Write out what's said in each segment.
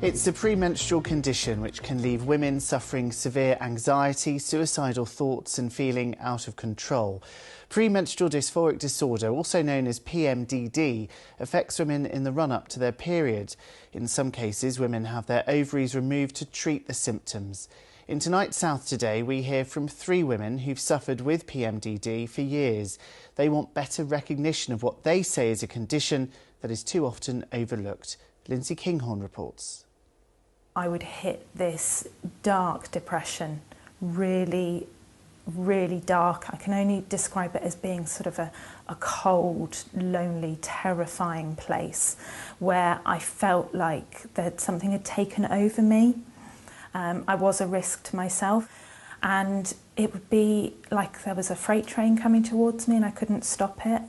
It's a premenstrual condition which can leave women suffering severe anxiety, suicidal thoughts and feeling out of control. Premenstrual dysphoric disorder, also known as PMDD, affects women in the run-up to their period. In some cases, women have their ovaries removed to treat the symptoms. In tonight's South Today, we hear from 3 women who've suffered with PMDD for years. They want better recognition of what they say is a condition that is too often overlooked. Linzi Kinghorn reports. I would hit this dark depression, really dark. I can only describe it as being sort of a cold, lonely, terrifying place where I felt like that something had taken over me. I was a risk to myself, and it would be like there was a freight train coming towards me and I couldn't stop it.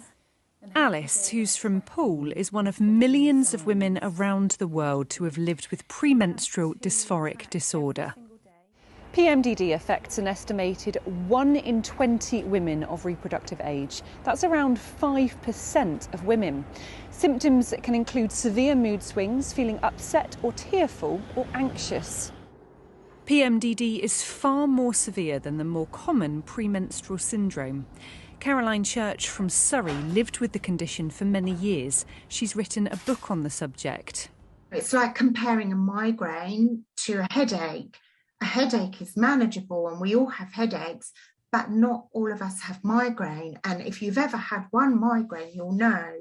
Alice, who's from Poole, is one of millions of women around the world who have lived with premenstrual dysphoric disorder. PMDD affects an estimated 1 in 20 women of reproductive age. That's around 5% of women. Symptoms can include severe mood swings, feeling upset or tearful or anxious. PMDD is far more severe than the more common premenstrual syndrome. Caroline Church from Surrey lived with the condition for many years. She's written a book on the subject. It's like comparing a migraine to a headache. A headache is manageable and we all have headaches, but not all of us have migraine. And if you've ever had one migraine, you'll know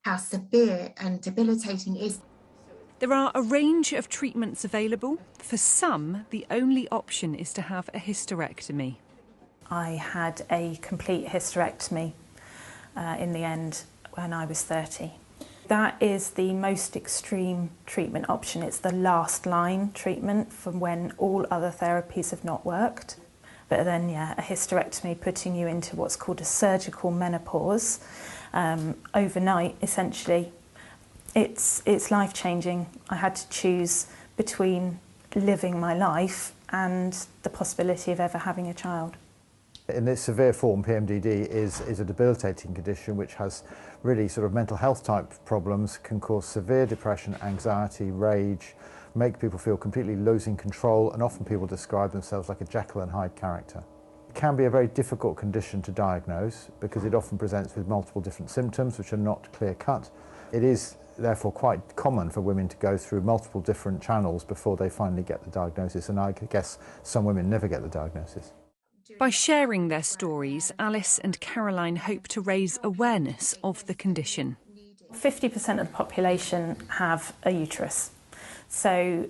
how severe and debilitating it is. There are a range of treatments available. For some, the only option is to have a hysterectomy. I had a complete hysterectomy in the end when I was 30. That is the most extreme treatment option. It's the last line treatment from when all other therapies have not worked. But then, yeah, a hysterectomy putting you into what's called a surgical menopause overnight, essentially. It's life-changing. I had to choose between living my life and the possibility of ever having a child. In its severe form, PMDD is a debilitating condition which has really sort of mental health type problems, can cause severe depression, anxiety, rage, make people feel completely losing control, and often people describe themselves like a Jekyll and Hyde character. It can be a very difficult condition to diagnose because it often presents with multiple different symptoms which are not clear-cut. It is therefore quite common for women to go through multiple different channels before they finally get the diagnosis, and I guess some women never get the diagnosis. By sharing their stories, Alice and Caroline hope to raise awareness of the condition. 50% of the population have a uterus. So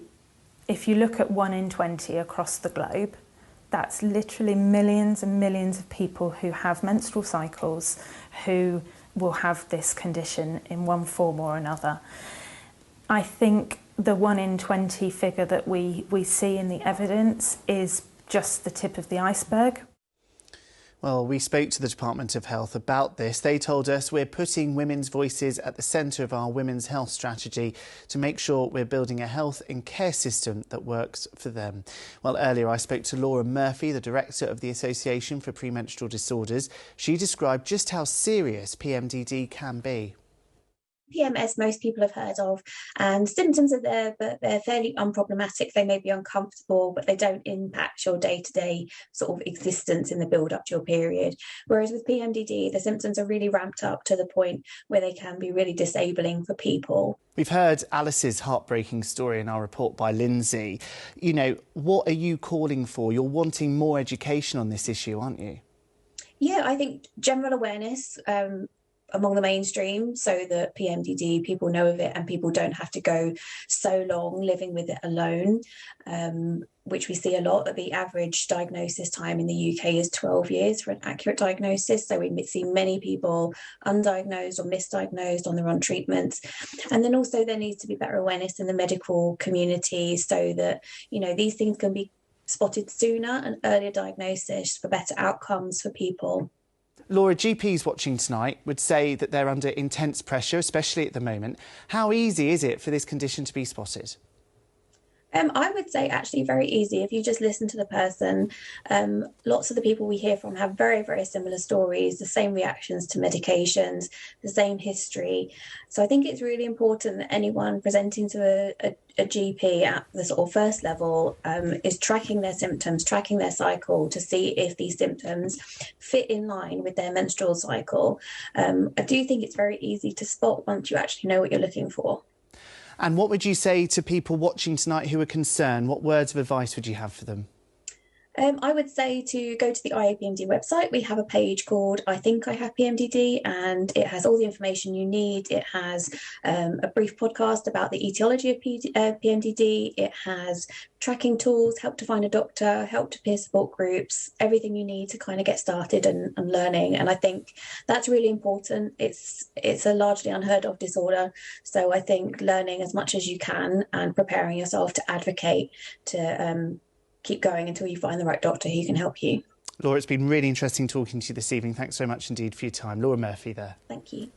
if you look at 1 in 20 across the globe, that's literally millions and millions of people who have menstrual cycles who will have this condition in one form or another. I think the 1 in 20 figure that we see in the evidence is just the tip of the iceberg. Well, we spoke to the Department of Health about this. They told us we're putting women's voices at the centre of our women's health strategy to make sure we're building a health and care system that works for them. Well, earlier I spoke to Laura Murphy, the director of the Association for Premenstrual Disorders. She described just how serious PMDD can be. PMS most people have heard of, and symptoms are there, but they're fairly unproblematic. They may be uncomfortable, but they don't impact your day-to-day sort of existence in the build-up to your period. Whereas with PMDD, the symptoms are really ramped up to the point where they can be really disabling for people. We've heard Alice's heartbreaking story in our report by Linzi. You know, what are you calling for? You're wanting more education on this issue, aren't you? Yeah, I think general awareness among the mainstream, so that PMDD, people know of it and people don't have to go so long living with it alone, which we see a lot. The average diagnosis time in the UK is 12 years for an accurate diagnosis. So we see many people undiagnosed or misdiagnosed on their own treatments. And then also there needs to be better awareness in the medical community so that, you know, these things can be spotted sooner and earlier diagnosis for better outcomes for people. Laura, GPs watching tonight would say that they're under intense pressure, especially at the moment. How easy is it for this condition to be spotted? I would say actually very easy if you just listen to the person. Lots of the people we hear from have very, very similar stories, the same reactions to medications, the same history. So I think it's really important that anyone presenting to a GP at the sort of first level is tracking their symptoms, tracking their cycle to see if these symptoms fit in line with their menstrual cycle. I do think it's very easy to spot once you actually know what you're looking for. And what would you say to people watching tonight who are concerned? What words of advice would you have for them? I would say to go to the IAPMD website. We have a page called I Think I Have PMDD, and it has all the information you need. It has a brief podcast about the etiology of PMDD. It has tracking tools, help to find a doctor, help to peer support groups, everything you need to kind of get started and learning. And I think that's really important. It's a largely unheard of disorder. So I think learning as much as you can and preparing yourself to advocate to keep going until you find the right doctor who can help you. Laura, it's been really interesting talking to you this evening. Thanks so much indeed for your time. Laura Murphy there. Thank you.